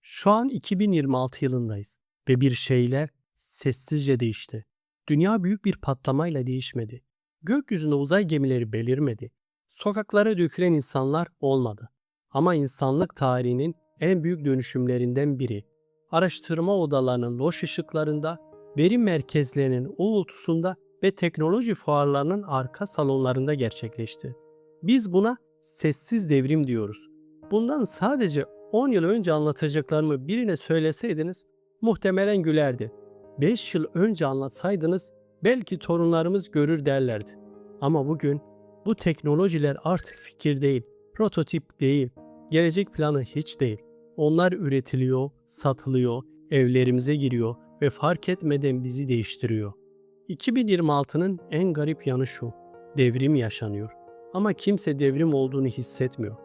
Şu an 2026 yılındayız ve bir şeyler sessizce değişti. Dünya büyük bir patlamayla değişmedi. Gökyüzünde uzay gemileri belirmedi. Sokaklara dökülen insanlar olmadı. Ama insanlık tarihinin en büyük dönüşümlerinden biri, araştırma odalarının loş ışıklarında, veri merkezlerinin uğultusunda ve teknoloji fuarlarının arka salonlarında gerçekleşti. Biz buna sessiz devrim diyoruz. Bundan sadece 10 yıl önce anlatacaklarımı birine söyleseydiniz muhtemelen gülerdi. 5 yıl önce anlatsaydınız belki torunlarımız görür derlerdi. Ama bugün bu teknolojiler artık fikir değil, prototip değil, gelecek planı hiç değil. Onlar üretiliyor, satılıyor, evlerimize giriyor ve fark etmeden bizi değiştiriyor. 2026'nın en garip yanı şu: devrim yaşanıyor. Ama kimse devrim olduğunu hissetmiyor.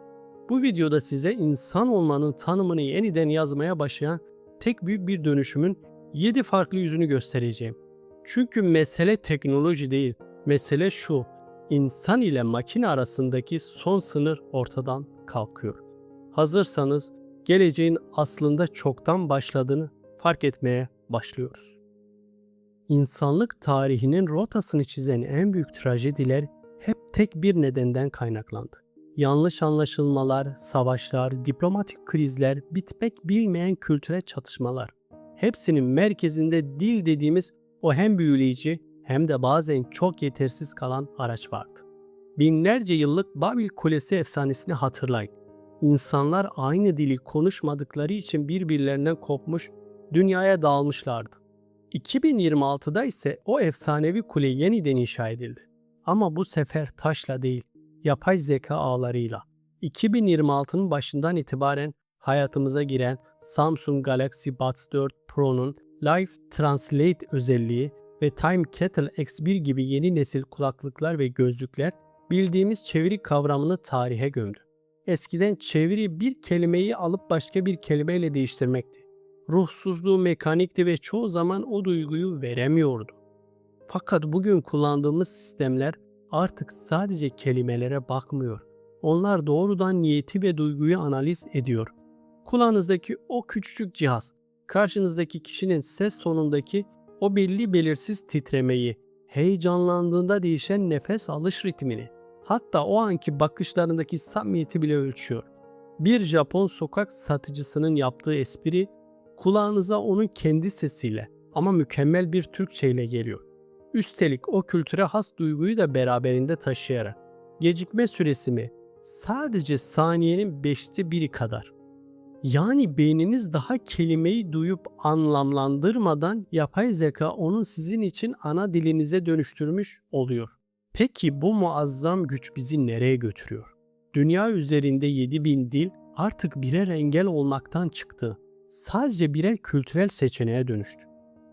Bu videoda size insan olmanın tanımını yeniden yazmaya başlayan tek büyük bir dönüşümün 7 farklı yüzünü göstereceğim. Çünkü mesele teknoloji değil, mesele şu: insan ile makine arasındaki son sınır ortadan kalkıyor. Hazırsanız geleceğin aslında çoktan başladığını fark etmeye başlıyoruz. İnsanlık tarihinin rotasını çizen en büyük trajediler hep tek bir nedenden kaynaklandı. Yanlış anlaşılmalar, savaşlar, diplomatik krizler, bitmek bilmeyen kültürel çatışmalar. Hepsinin merkezinde dil dediğimiz o hem büyüleyici hem de bazen çok yetersiz kalan araç vardı. Binlerce yıllık Babil Kulesi efsanesini hatırlayın. İnsanlar aynı dili konuşmadıkları için birbirlerinden kopmuş, dünyaya dağılmışlardı. 2026'da ise o efsanevi kule yeniden inşa edildi. Ama bu sefer taşla değil, yapay zeka ağlarıyla. 2026'nın başından itibaren hayatımıza giren Samsung Galaxy Buds 4 Pro'nun Live Translate özelliği ve Time Kettle X1 gibi yeni nesil kulaklıklar ve gözlükler bildiğimiz çeviri kavramını tarihe gömdü. Eskiden çeviri bir kelimeyi alıp başka bir kelimeyle değiştirmekti. Ruhsuzluğu mekanikti ve çoğu zaman o duyguyu veremiyordu. Fakat bugün kullandığımız sistemler artık sadece kelimelere bakmıyor. Onlar doğrudan niyeti ve duyguyu analiz ediyor. Kulağınızdaki o küçücük cihaz, karşınızdaki kişinin ses tonundaki o belli belirsiz titremeyi, heyecanlandığında değişen nefes alış ritmini, hatta o anki bakışlarındaki samimiyeti bile ölçüyor. Bir Japon sokak satıcısının yaptığı espri kulağınıza onun kendi sesiyle ama mükemmel bir Türkçeyle geliyor. Üstelik o kültüre has duyguyu da beraberinde taşıyarak. Gecikme süresi mi? Sadece saniyenin 1/5 kadar. Yani beyniniz daha kelimeyi duyup anlamlandırmadan yapay zeka onun sizin için ana dilinize dönüştürmüş oluyor. Peki bu muazzam güç bizi nereye götürüyor? Dünya üzerinde 7.000 dil artık birer engel olmaktan çıktı. Sadece birer kültürel seçeneğe dönüştü.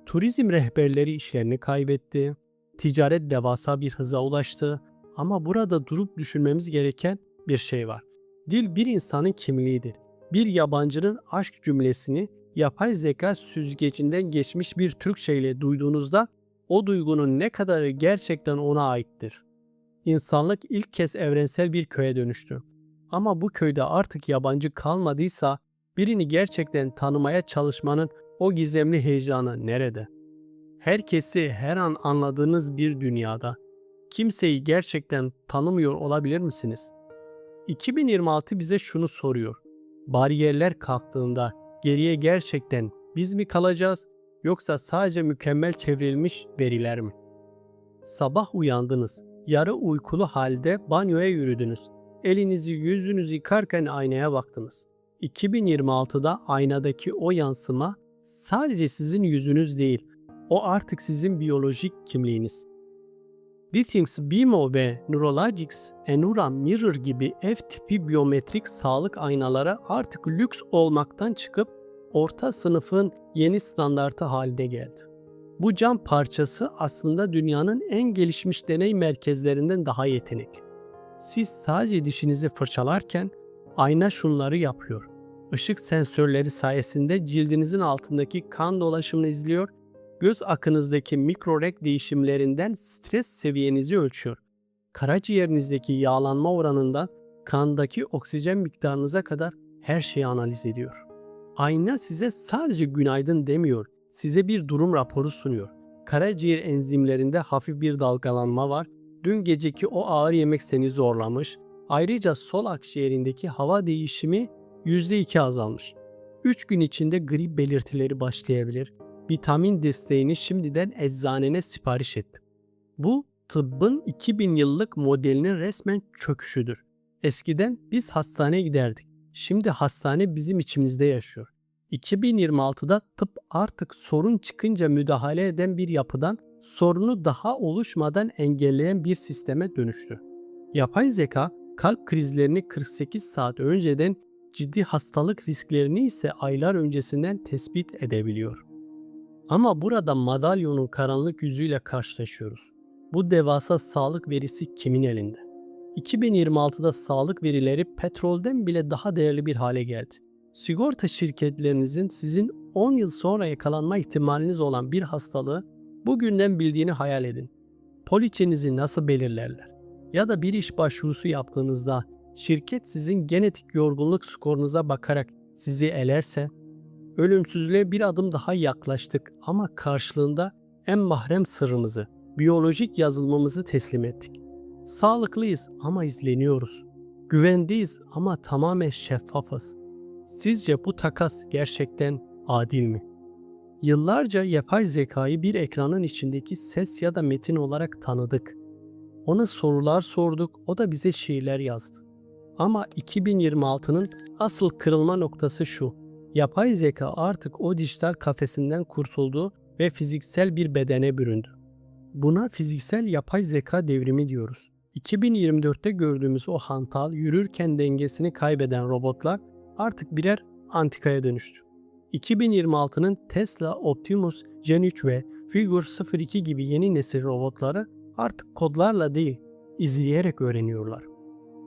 Turizm rehberleri işlerini kaybetti. Ticaret devasa bir hıza ulaştı. Ama burada durup düşünmemiz gereken bir şey var. Dil bir insanın kimliğidir. Bir yabancının aşk cümlesini yapay zeka süzgecinden geçmiş bir Türkçe ile duyduğunuzda o duygunun ne kadarı gerçekten ona aittir. İnsanlık ilk kez evrensel bir köye dönüştü. Ama bu köyde artık yabancı kalmadıysa birini gerçekten tanımaya çalışmanın o gizemli heyecanı nerede? Herkesi her an anladığınız bir dünyada kimseyi gerçekten tanımıyor olabilir misiniz? 2026 bize şunu soruyor: bariyerler kalktığında geriye gerçekten biz mi kalacağız, yoksa sadece mükemmel çevrilmiş veriler mi? Sabah uyandınız, yarı uykulu halde banyoya yürüdünüz. Elinizi yüzünüzü yıkarken aynaya baktınız. 2026'da aynadaki o yansıma sadece sizin yüzünüz değil, o artık sizin biyolojik kimliğiniz. Bithings Bimo ve Neuralogix Enura Mirror gibi F tipi biyometrik sağlık aynaları artık lüks olmaktan çıkıp orta sınıfın yeni standartı haline geldi. Bu cam parçası aslında dünyanın en gelişmiş deney merkezlerinden daha yetenekli. Siz sadece dişinizi fırçalarken ayna şunları yapıyor. Işık sensörleri sayesinde cildinizin altındaki kan dolaşımını izliyor, göz akınızdaki mikrorenk değişimlerinden stres seviyenizi ölçüyor. Karaciğerinizdeki yağlanma oranından kandaki oksijen miktarınıza kadar her şeyi analiz ediyor. Ayna size sadece günaydın demiyor, size bir durum raporu sunuyor. Karaciğer enzimlerinde hafif bir dalgalanma var. Dün geceki o ağır yemek seni zorlamış. Ayrıca sol akciğerindeki hava değişimi %2 azalmış. 3 gün içinde grip belirtileri başlayabilir. Vitamin desteğini şimdiden eczanene sipariş ettim. Bu tıbbın 2000 yıllık modelinin resmen çöküşüdür. Eskiden biz hastaneye giderdik. Şimdi hastane bizim içimizde yaşıyor. 2026'da tıp artık sorun çıkınca müdahale eden bir yapıdan sorunu daha oluşmadan engelleyen bir sisteme dönüştü. Yapay zeka kalp krizlerini 48 saat önceden, ciddi hastalık risklerini ise aylar öncesinden tespit edebiliyor. Ama burada madalyonun karanlık yüzüyle karşılaşıyoruz. Bu devasa sağlık verisi kimin elinde? 2026'da sağlık verileri petrolden bile daha değerli bir hale geldi. Sigorta şirketlerinizin sizin 10 yıl sonra yakalanma ihtimaliniz olan bir hastalığı bugünden bildiğini hayal edin. Poliçenizi nasıl belirlerler? Ya da bir iş başvurusu yaptığınızda şirket sizin genetik yorgunluk skorunuza bakarak sizi elerse, ölümsüzlüğe bir adım daha yaklaştık ama karşılığında en mahrem sırrımızı, biyolojik yazılımımızı teslim ettik. Sağlıklıyız ama izleniyoruz. Güvendeyiz ama tamamen şeffafız. Sizce bu takas gerçekten adil mi? Yıllarca yapay zekayı bir ekranın içindeki ses ya da metin olarak tanıdık. Ona sorular sorduk, o da bize şiirler yazdı. Ama 2026'nın asıl kırılma noktası şu: yapay zeka artık o dijital kafesinden kurtuldu ve fiziksel bir bedene büründü. Buna fiziksel yapay zeka devrimi diyoruz. 2024'te gördüğümüz o hantal, yürürken dengesini kaybeden robotlar artık birer antikaya dönüştü. 2026'nın Tesla, Optimus, Gen 3 ve Figure 02 gibi yeni nesil robotları artık kodlarla değil, izleyerek öğreniyorlar.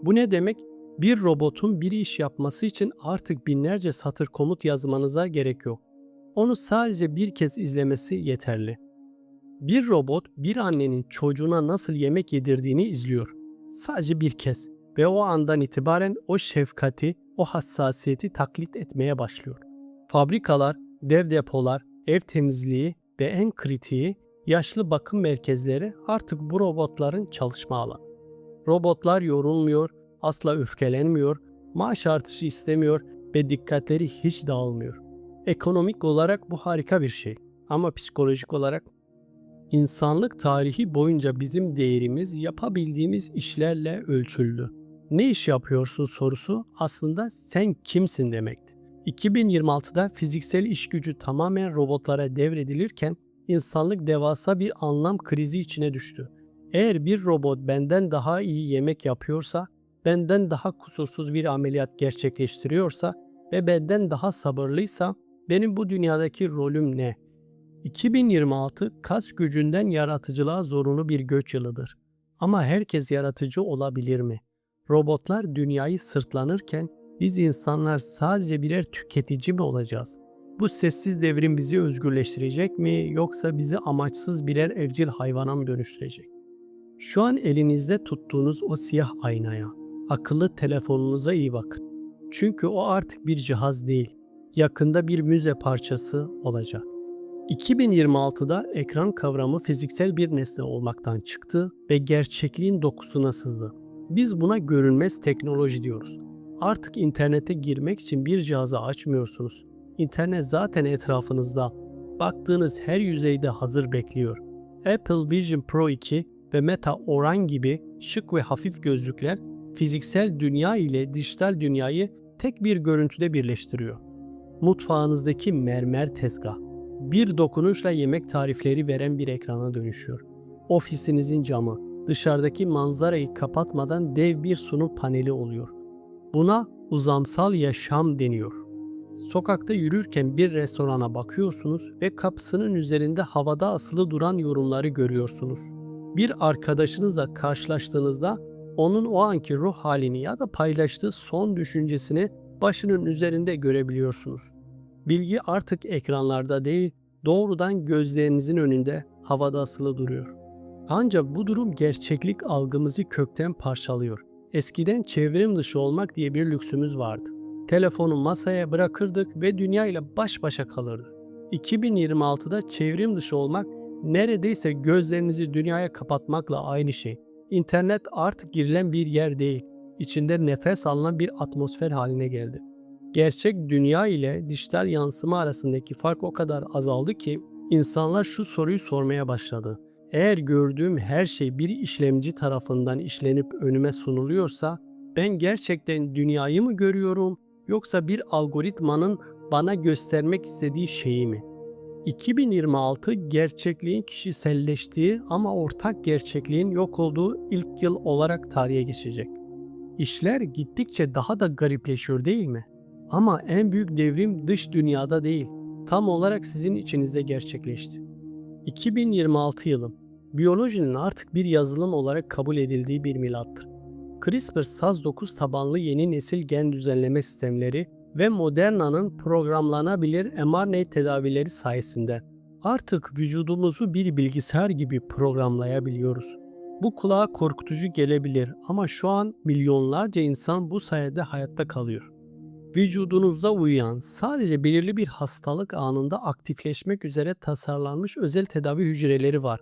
Bu ne demek? Bir robotun bir iş yapması için artık binlerce satır komut yazmanıza gerek yok. Onu sadece bir kez izlemesi yeterli. Bir robot bir annenin çocuğuna nasıl yemek yedirdiğini izliyor. Sadece bir kez ve o andan itibaren o şefkati, o hassasiyeti taklit etmeye başlıyor. Fabrikalar, dev depolar, ev temizliği ve en kritiği yaşlı bakım merkezleri artık bu robotların çalışma alanı. Robotlar yorulmuyor, asla öfkelenmiyor, maaş artışı istemiyor ve dikkatleri hiç dağılmıyor. Ekonomik olarak bu harika bir şey ama psikolojik olarak İnsanlık tarihi boyunca bizim değerimiz yapabildiğimiz işlerle ölçüldü. Ne iş yapıyorsun sorusu aslında sen kimsin demekti. 2026'da fiziksel iş gücü tamamen robotlara devredilirken insanlık devasa bir anlam krizi içine düştü. Eğer bir robot benden daha iyi yemek yapıyorsa, benden daha kusursuz bir ameliyat gerçekleştiriyorsa ve benden daha sabırlıysa benim bu dünyadaki rolüm ne? 2026 kas gücünden yaratıcılığa zorunlu bir göç yılıdır. Ama herkes yaratıcı olabilir mi? Robotlar dünyayı sırtlanırken biz insanlar sadece birer tüketici mi olacağız? Bu sessiz devrim bizi özgürleştirecek mi yoksa bizi amaçsız birer evcil hayvana mı dönüştürecek? Şu an elinizde tuttuğunuz o siyah aynaya, akıllı telefonunuza iyi bakın. Çünkü o artık bir cihaz değil, yakında bir müze parçası olacak. 2026'da ekran kavramı fiziksel bir nesne olmaktan çıktı ve gerçekliğin dokusuna sızdı. Biz buna görünmez teknoloji diyoruz. Artık internete girmek için bir cihazı açmıyorsunuz. İnternet zaten etrafınızda. Baktığınız her yüzeyde hazır bekliyor. Apple Vision Pro 2 ve Meta Oran gibi şık ve hafif gözlükler fiziksel dünya ile dijital dünyayı tek bir görüntüde birleştiriyor. Mutfağınızdaki mermer tezgah bir dokunuşla yemek tarifleri veren bir ekrana dönüşüyor. Ofisinizin camı dışarıdaki manzarayı kapatmadan dev bir sunum paneli oluyor. Buna uzamsal yaşam deniyor. Sokakta yürürken bir restorana bakıyorsunuz ve kapısının üzerinde havada asılı duran yorumları görüyorsunuz. Bir arkadaşınızla karşılaştığınızda onun o anki ruh halini ya da paylaştığı son düşüncesini başının üzerinde görebiliyorsunuz. Bilgi artık ekranlarda değil, doğrudan gözlerinizin önünde havada asılı duruyor. Ancak bu durum gerçeklik algımızı kökten parçalıyor. Eskiden çevrim dışı olmak diye bir lüksümüz vardı. Telefonu masaya bırakırdık ve dünya ile baş başa kalırdık. 2026'da çevrim dışı olmak neredeyse gözlerinizi dünyaya kapatmakla aynı şey. İnternet artık girilen bir yer değil, içinde nefes alınan bir atmosfer haline geldi. Gerçek dünya ile dijital yansıma arasındaki fark o kadar azaldı ki insanlar şu soruyu sormaya başladı. Eğer gördüğüm her şey bir işlemci tarafından işlenip önüme sunuluyorsa ben gerçekten dünyayı mı görüyorum yoksa bir algoritmanın bana göstermek istediği şeyi mi? 2026 gerçekliğin kişiselleştiği ama ortak gerçekliğin yok olduğu ilk yıl olarak tarihe geçecek. İşler gittikçe daha da garipleşiyor değil mi? Ama en büyük devrim dış dünyada değil, tam olarak sizin içinizde gerçekleşti. 2026 yılı, biyolojinin artık bir yazılım olarak kabul edildiği bir milattır. CRISPR-Cas9 tabanlı yeni nesil gen düzenleme sistemleri ve Moderna'nın programlanabilir mRNA tedavileri sayesinde artık vücudumuzu bir bilgisayar gibi programlayabiliyoruz. Bu kulağa korkutucu gelebilir ama şu an milyonlarca insan bu sayede hayatta kalıyor. Vücudunuzda uyuyan, sadece belirli bir hastalık anında aktifleşmek üzere tasarlanmış özel tedavi hücreleri var.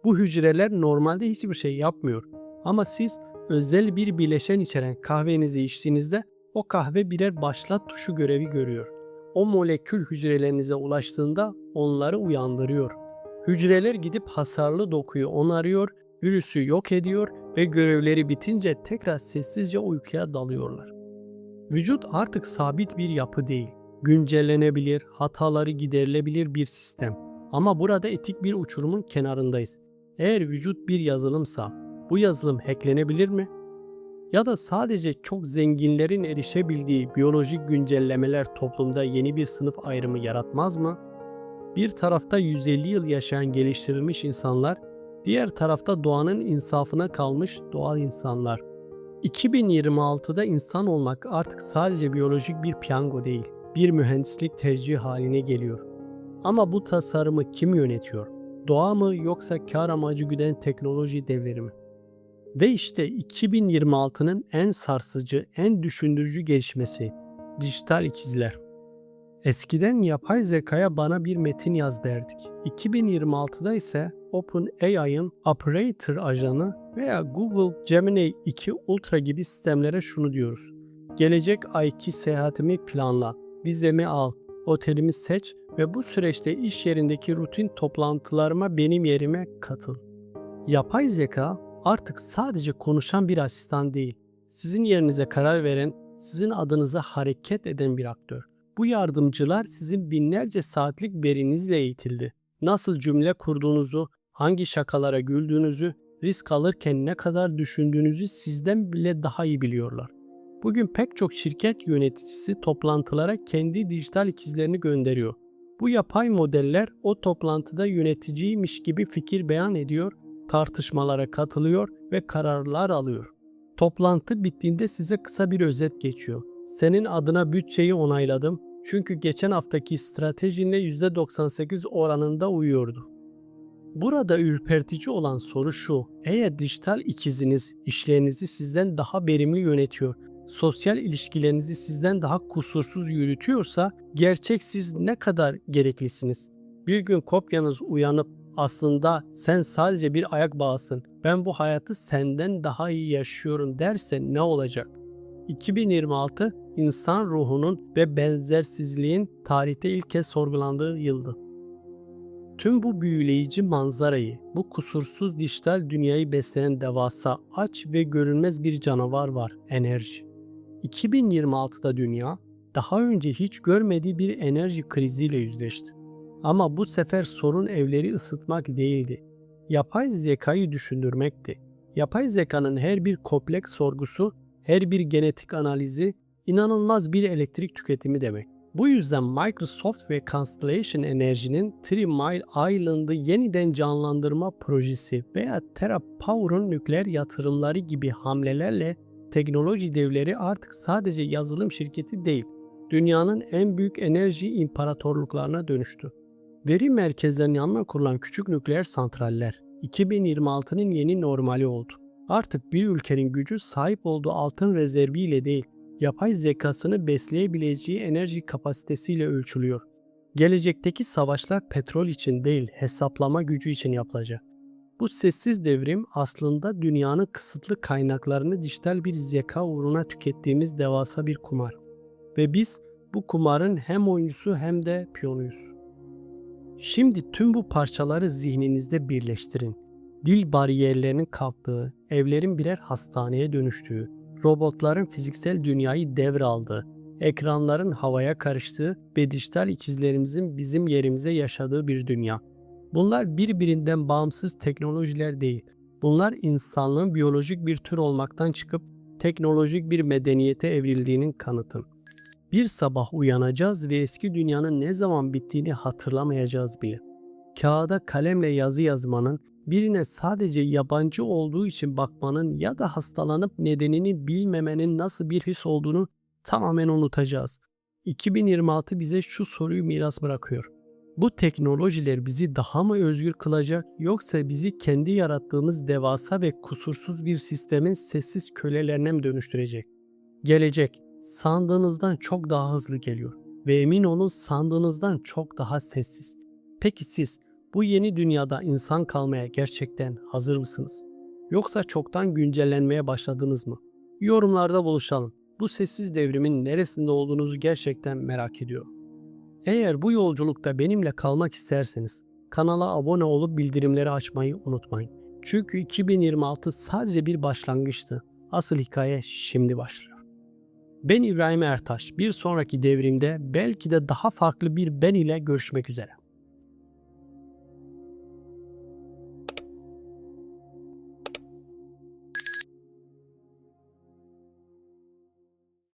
Bu hücreler normalde hiçbir şey yapmıyor. Ama siz özel bir bileşen içeren kahvenizi içtiğinizde o kahve birer başlat tuşu görevi görüyor. O molekül hücrelerinize ulaştığında onları uyandırıyor. Hücreler gidip hasarlı dokuyu onarıyor, virüsü yok ediyor ve görevleri bitince tekrar sessizce uykuya dalıyorlar. Vücut artık sabit bir yapı değil, güncellenebilir, hataları giderilebilir bir sistem. Ama burada etik bir uçurumun kenarındayız. Eğer vücut bir yazılımsa, bu yazılım hacklenebilir mi? Ya da sadece çok zenginlerin erişebildiği biyolojik güncellemeler toplumda yeni bir sınıf ayrımı yaratmaz mı? Bir tarafta 150 yıl yaşayan geliştirilmiş insanlar, diğer tarafta doğanın insafına kalmış doğal insanlar. 2026'da insan olmak artık sadece biyolojik bir piyango değil, bir mühendislik tercihi haline geliyor. Ama bu tasarımı kim yönetiyor? Doğa mı yoksa kar amacı güden teknoloji devleri mi? Ve işte 2026'nın en sarsıcı, en düşündürücü gelişmesi, dijital ikizler. Eskiden yapay zekaya bana bir metin yaz derdik. 2026'da ise OpenAI'ın Operator ajanı veya Google Gemini 2 Ultra gibi sistemlere şunu diyoruz. Gelecek ayki seyahatimi planla, vizemi al, otelimi seç ve bu süreçte iş yerindeki rutin toplantılarıma benim yerime katıl. Yapay zeka artık sadece konuşan bir asistan değil, sizin yerinize karar veren, sizin adınıza hareket eden bir aktör. Bu yardımcılar sizin binlerce saatlik verinizle eğitildi. Nasıl cümle kurduğunuzu, hangi şakalara güldüğünüzü, risk alırken ne kadar düşündüğünüzü sizden bile daha iyi biliyorlar. Bugün pek çok şirket yöneticisi toplantılara kendi dijital ikizlerini gönderiyor. Bu yapay modeller o toplantıda yöneticiymiş gibi fikir beyan ediyor, tartışmalara katılıyor ve kararlar alıyor. Toplantı bittiğinde size kısa bir özet geçiyor. Senin adına bütçeyi onayladım çünkü geçen haftaki stratejinle %98 oranında uyuyordu. Burada ürpertici olan soru şu: eğer dijital ikiziniz işlerinizi sizden daha verimli yönetiyor, sosyal ilişkilerinizi sizden daha kusursuz yürütüyorsa gerçek siz ne kadar gereklisiniz? Bir gün kopyanız uyanıp aslında sen sadece bir ayak bağısın, ben bu hayatı senden daha iyi yaşıyorum derse ne olacak? 2026 insan ruhunun ve benzersizliğin tarihte ilk kez sorgulandığı yıldı. Tüm bu büyüleyici manzarayı, bu kusursuz dijital dünyayı besleyen devasa, aç ve görünmez bir canavar var: enerji. 2026'da dünya daha önce hiç görmediği bir enerji kriziyle yüzleşti. Ama bu sefer sorun evleri ısıtmak değildi. Yapay zekayı düşündürmekti. Yapay zekanın her bir kompleks sorgusu, her bir genetik analizi inanılmaz bir elektrik tüketimi demek. Bu yüzden Microsoft ve Constellation Energy'nin Three Mile Island'ı yeniden canlandırma projesi veya TerraPower'un nükleer yatırımları gibi hamlelerle teknoloji devleri artık sadece yazılım şirketi değil, dünyanın en büyük enerji imparatorluklarına dönüştü. Veri merkezlerinin yanına kurulan küçük nükleer santraller 2026'nın yeni normali oldu. Artık bir ülkenin gücü sahip olduğu altın rezerviyle değil, yapay zekasını besleyebileceği enerji kapasitesiyle ölçülüyor. Gelecekteki savaşlar petrol için değil, hesaplama gücü için yapılacak. Bu sessiz devrim aslında dünyanın kısıtlı kaynaklarını dijital bir zeka uğruna tükettiğimiz devasa bir kumar. Ve biz bu kumarın hem oyuncusu hem de piyonuyuz. Şimdi tüm bu parçaları zihninizde birleştirin. Dil bariyerlerinin kalktığı, evlerin birer hastaneye dönüştüğü, robotların fiziksel dünyayı devraldığı, ekranların havaya karıştığı ve dijital ikizlerimizin bizim yerimize yaşadığı bir dünya. Bunlar birbirinden bağımsız teknolojiler değil. Bunlar insanlığın biyolojik bir tür olmaktan çıkıp teknolojik bir medeniyete evrildiğinin kanıtı. Bir sabah uyanacağız ve eski dünyanın ne zaman bittiğini hatırlamayacağız bile. Kağıda kalemle yazı yazmanın, birine sadece yabancı olduğu için bakmanın ya da hastalanıp nedenini bilmemenin nasıl bir his olduğunu tamamen unutacağız. 2026 bize şu soruyu miras bırakıyor. Bu teknolojiler bizi daha mı özgür kılacak yoksa bizi kendi yarattığımız devasa ve kusursuz bir sistemin sessiz kölelerine mi dönüştürecek? Gelecek sandığınızdan çok daha hızlı geliyor ve emin olun sandığınızdan çok daha sessiz. Peki siz bu yeni dünyada insan kalmaya gerçekten hazır mısınız? Yoksa çoktan güncellenmeye başladınız mı? Yorumlarda buluşalım. Bu sessiz devrimin neresinde olduğunuzu gerçekten merak ediyorum. Eğer bu yolculukta benimle kalmak isterseniz kanala abone olup bildirimleri açmayı unutmayın. Çünkü 2026 sadece bir başlangıçtı. Asıl hikaye şimdi başlıyor. Ben İbrahim Ertaş. Bir sonraki devrimde belki de daha farklı bir ben ile görüşmek üzere.